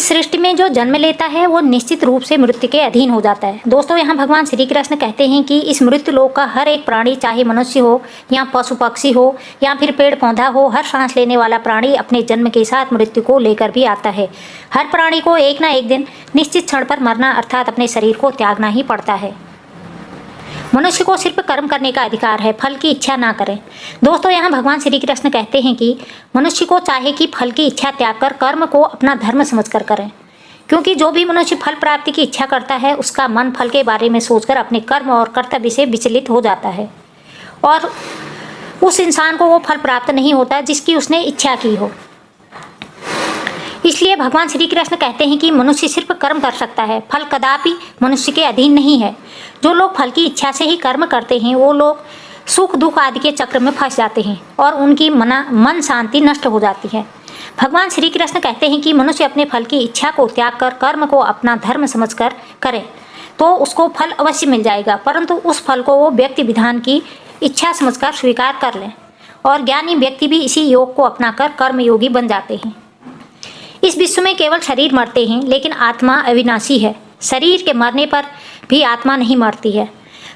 इस सृष्टि में जो जन्म लेता है वो निश्चित रूप से मृत्यु के अधीन हो जाता है। दोस्तों, यहाँ भगवान श्री कृष्ण कहते हैं कि इस मृत्यु लोक का हर एक प्राणी, चाहे मनुष्य हो या पशु पक्षी हो या फिर पेड़ पौधा हो, हर सांस लेने वाला प्राणी अपने जन्म के साथ मृत्यु को लेकर भी आता है। हर प्राणी को एक ना एक दिन निश्चित क्षण पर मरना अर्थात अपने शरीर को त्यागना ही पड़ता है। मनुष्य को सिर्फ कर्म करने का अधिकार है, फल की इच्छा ना करें। दोस्तों, यहाँ भगवान श्री कृष्ण कहते हैं कि मनुष्य को चाहे कि फल की इच्छा त्याग कर कर्म को अपना धर्म समझकर करें, क्योंकि जो भी मनुष्य फल प्राप्ति की इच्छा करता है उसका मन फल के बारे में सोचकर अपने कर्म और कर्तव्य से विचलित हो जाता है और उस इंसान को वो फल प्राप्त नहीं होता जिसकी उसने इच्छा की हो। इसलिए भगवान श्री कृष्ण कहते हैं कि मनुष्य सिर्फ कर्म कर सकता है, फल कदापि मनुष्य के अधीन नहीं है। जो लोग फल की इच्छा से ही कर्म करते हैं वो लोग सुख दुख आदि के चक्र में फंस जाते हैं और उनकी मन शांति नष्ट हो जाती है। भगवान श्री कृष्ण कहते हैं कि मनुष्य अपने फल की इच्छा को त्याग कर कर्म को अपना धर्म समझकर करे तो उसको फल अवश्य मिल जाएगा, परंतु उस फल को वो व्यक्ति विधान की इच्छा समझकर स्वीकार कर लें। और ज्ञानी व्यक्ति भी इसी योग को अपनाकर कर्मयोगी बन जाते हैं। इस विश्व में केवल शरीर मरते हैं, लेकिन आत्मा अविनाशी है। शरीर के मरने पर भी आत्मा नहीं मरती है।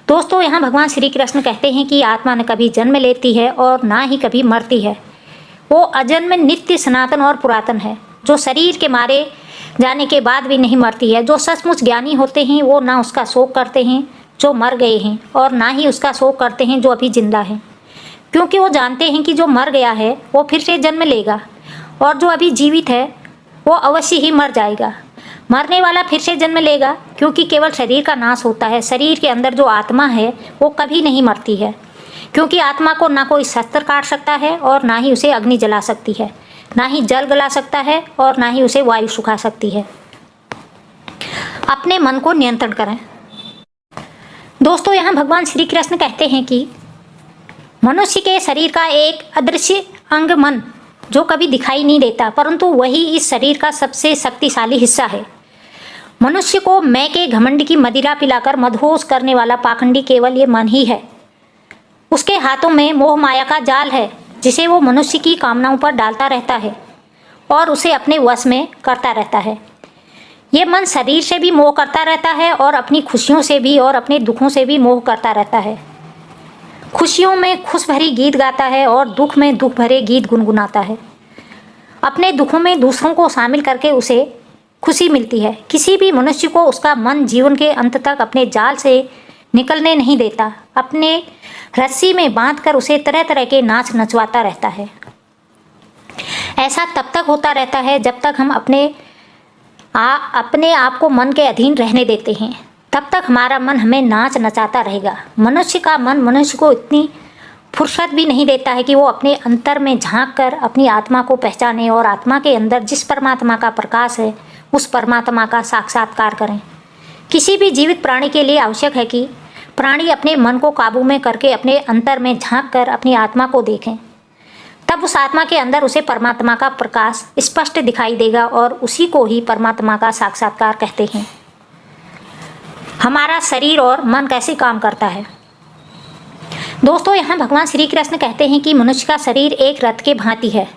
दोस्तों, यहाँ भगवान श्री कृष्ण कहते हैं कि आत्मा न कभी जन्म लेती है और ना ही कभी मरती है। वो अजन्म, नित्य, सनातन और पुरातन है, जो शरीर के मारे जाने के बाद भी नहीं मरती है। जो सचमुच ज्ञानी होते हैं वो ना उसका शोक करते हैं जो मर गए हैं और ना ही उसका शोक करते हैं जो अभी जिंदा है, क्योंकि वो जानते हैं कि जो मर गया है वो फिर से जन्म लेगा और जो अभी जीवित है वो अवश्य ही मर जाएगा। मरने वाला फिर से जन्म लेगा, क्योंकि केवल शरीर का नाश होता है। शरीर के अंदर जो आत्मा है वो कभी नहीं मरती है, क्योंकि आत्मा को ना कोई शस्त्र काट सकता है और ना ही उसे अग्नि जला सकती है, ना ही जल गला सकता है और ना ही उसे वायु सुखा सकती है। अपने मन को नियंत्रण करें। दोस्तों, यहाँ भगवान श्री कृष्ण कहते हैं कि मनुष्य के शरीर का एक अदृश्य अंग मन, जो कभी दिखाई नहीं देता, परंतु वही इस शरीर का सबसे शक्तिशाली हिस्सा है। मनुष्य को मैं के घमंड की मदिरा पिलाकर मदहोश करने वाला पाखंडी केवल ये मन ही है। उसके हाथों में मोह माया का जाल है, जिसे वो मनुष्य की कामनाओं पर डालता रहता है और उसे अपने वश में करता रहता है। ये मन शरीर से भी मोह करता रहता है और अपनी खुशियों से भी और अपने दुखों से भी मोह करता रहता है। खुशियों में खुश भरी गीत गाता है और दुख में दुख भरे गीत गुनगुनाता है। अपने दुखों में दूसरों को शामिल करके उसे खुशी मिलती है। किसी भी मनुष्य को उसका मन जीवन के अंत तक अपने जाल से निकलने नहीं देता। अपने रस्सी में बांधकर उसे तरह तरह के नाच नचवाता रहता है। ऐसा तब तक होता रहता है जब तक हम अपने आप को मन के अधीन रहने देते हैं। तब तक हमारा मन हमें नाच नचाता रहेगा। मनुष्य का मन मनुष्य को इतनी फुर्सत भी नहीं देता है कि वो अपने अंतर में झांक कर अपनी आत्मा को पहचाने और आत्मा के अंदर जिस परमात्मा का प्रकाश है उस परमात्मा का साक्षात्कार करें। किसी भी जीवित प्राणी के लिए आवश्यक है कि प्राणी अपने मन को काबू में करके अपने अंतर में झांक कर अपनी आत्मा को देखें। तब उस आत्मा के अंदर उसे परमात्मा का प्रकाश स्पष्ट दिखाई देगा और उसी को ही परमात्मा का साक्षात्कार कहते हैं। हमारा शरीर और मन कैसे काम करता है। दोस्तों, यहाँ भगवान श्री कृष्ण कहते हैं कि मनुष्य का शरीर एक रथ के भांति है,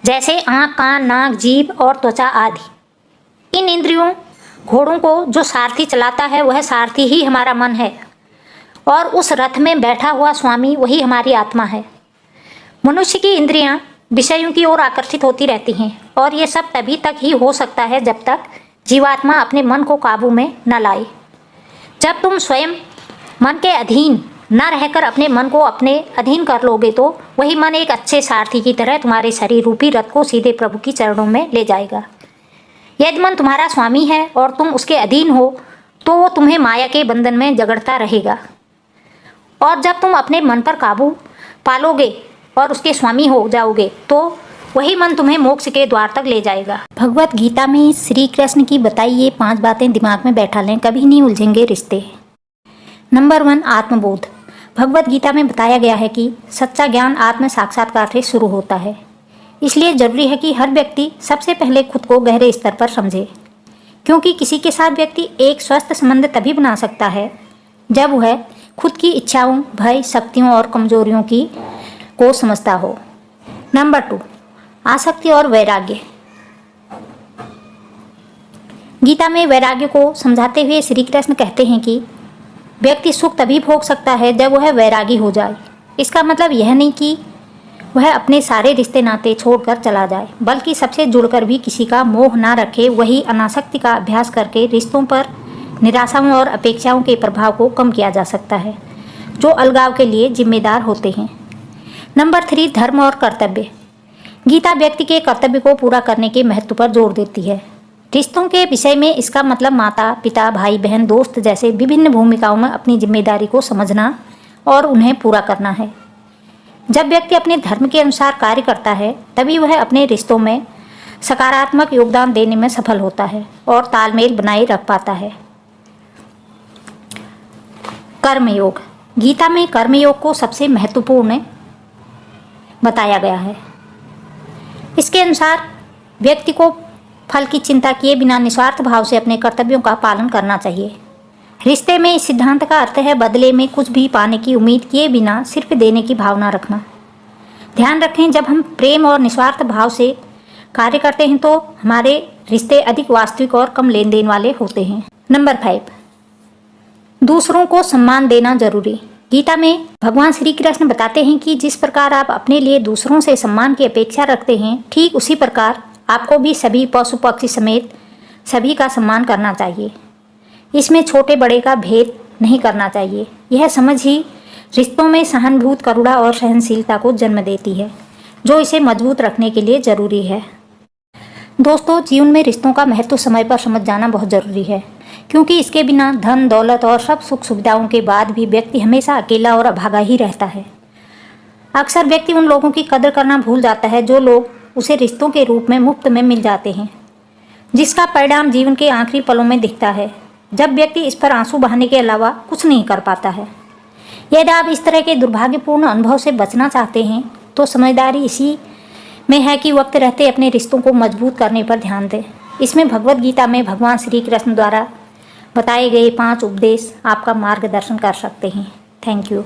जैसे आँख, कान, नाक, जीभ और त्वचा आदि। इन इंद्रियों घोड़ों को जो सारथी चलाता है वह सारथी ही हमारा मन है और उस रथ में बैठा हुआ स्वामी वही हमारी आत्मा है। मनुष्य की इंद्रियां विषयों की ओर आकर्षित होती रहती हैं और ये सब तभी तक ही हो सकता है जब तक जीवात्मा अपने मन को काबू में न लाए। जब तुम स्वयं मन के अधीन न रहकर अपने मन को अपने अधीन कर लोगे तो वही मन एक अच्छे सारथी की तरह तुम्हारे शरीर रूपी रथ को सीधे प्रभु की चरणों में ले जाएगा। यदि मन तुम्हारा स्वामी है और तुम उसके अधीन हो तो वो तुम्हें माया के बंधन में जकड़ता रहेगा, और जब तुम अपने मन पर काबू पालोगे और उसके स्वामी हो जाओगे तो वही मन तुम्हें मोक्ष के द्वार तक ले जाएगा। भगवत गीता में श्री कृष्ण की बताई ये 5 बातें दिमाग में बैठा लें, कभी नहीं उलझेंगे रिश्ते। नंबर 1, आत्मबोध। भगवत गीता में बताया गया है कि सच्चा ज्ञान आत्म साक्षात्कार से शुरू होता है। इसलिए जरूरी है कि हर व्यक्ति सबसे पहले खुद को गहरे स्तर पर समझे, क्योंकि किसी के साथ व्यक्ति एक स्वस्थ संबंध तभी बना सकता है जब वह खुद की इच्छाओं, भय, शक्तियों और कमजोरियों को समझता हो। नंबर 2, आसक्ति और वैराग्य। गीता में वैराग्य को समझाते हुए श्री कृष्ण कहते हैं कि व्यक्ति सुख तभी भोग सकता है जब वह वैरागी हो जाए। इसका मतलब यह नहीं कि वह अपने सारे रिश्ते नाते छोड़कर चला जाए, बल्कि सबसे जुड़कर भी किसी का मोह ना रखे। वही अनासक्ति का अभ्यास करके रिश्तों पर निराशाओं और अपेक्षाओं के प्रभाव को कम किया जा सकता है, जो अलगाव के लिए जिम्मेदार होते हैं। नंबर 3, धर्म और कर्तव्य। गीता व्यक्ति के कर्तव्य को पूरा करने के महत्व पर जोर देती है। रिश्तों के विषय में इसका मतलब माता पिता, भाई बहन, दोस्त जैसे विभिन्न भूमिकाओं में अपनी जिम्मेदारी को समझना और उन्हें पूरा करना है। जब व्यक्ति अपने धर्म के अनुसार कार्य करता है तभी वह अपने रिश्तों में सकारात्मक योगदान देने में सफल होता है और तालमेल बनाए रख पाता है। कर्मयोग। गीता में कर्मयोग को सबसे महत्वपूर्ण बताया गया है। इसके अनुसार व्यक्ति को फल की चिंता किए बिना निस्वार्थ भाव से अपने कर्तव्यों का पालन करना चाहिए। रिश्ते में इस सिद्धांत का अर्थ है बदले में कुछ भी पाने की उम्मीद किए बिना सिर्फ देने की भावना रखना। ध्यान रखें, जब हम प्रेम और निस्वार्थ भाव से कार्य करते हैं तो हमारे रिश्ते अधिक वास्तविक और कम लेन देन वाले होते हैं। नंबर 5, दूसरों को सम्मान देना जरूरी। गीता में भगवान श्री कृष्ण बताते हैं कि जिस प्रकार आप अपने लिए दूसरों से सम्मान की अपेक्षा रखते हैं, ठीक उसी प्रकार आपको भी सभी पशु पक्षी समेत सभी का सम्मान करना चाहिए। इसमें छोटे बड़े का भेद नहीं करना चाहिए। यह समझ ही रिश्तों में सहानुभूति, करुणा और सहनशीलता को जन्म देती है, जो इसे मजबूत रखने के लिए जरूरी है। दोस्तों, जीवन में रिश्तों का महत्व समय पर समझ जाना बहुत ज़रूरी है, क्योंकि इसके बिना धन दौलत और सब सुख सुविधाओं के बाद भी व्यक्ति हमेशा अकेला और अभागा ही रहता है। अक्सर व्यक्ति उन लोगों की कदर करना भूल जाता है जो लोग उसे रिश्तों के रूप में मुफ्त में मिल जाते हैं, जिसका परिणाम जीवन के आखिरी पलों में दिखता है, जब व्यक्ति इस पर आंसू बहाने के अलावा कुछ नहीं कर पाता है। यदि आप इस तरह के दुर्भाग्यपूर्ण अनुभव से बचना चाहते हैं तो समझदारी इसी में है कि वक्त रहते अपने रिश्तों को मजबूत करने पर ध्यान दें। इसमें भगवद गीता में भगवान श्री कृष्ण द्वारा बताए गए 5 उपदेश आपका मार्गदर्शन कर सकते हैं। Thank you.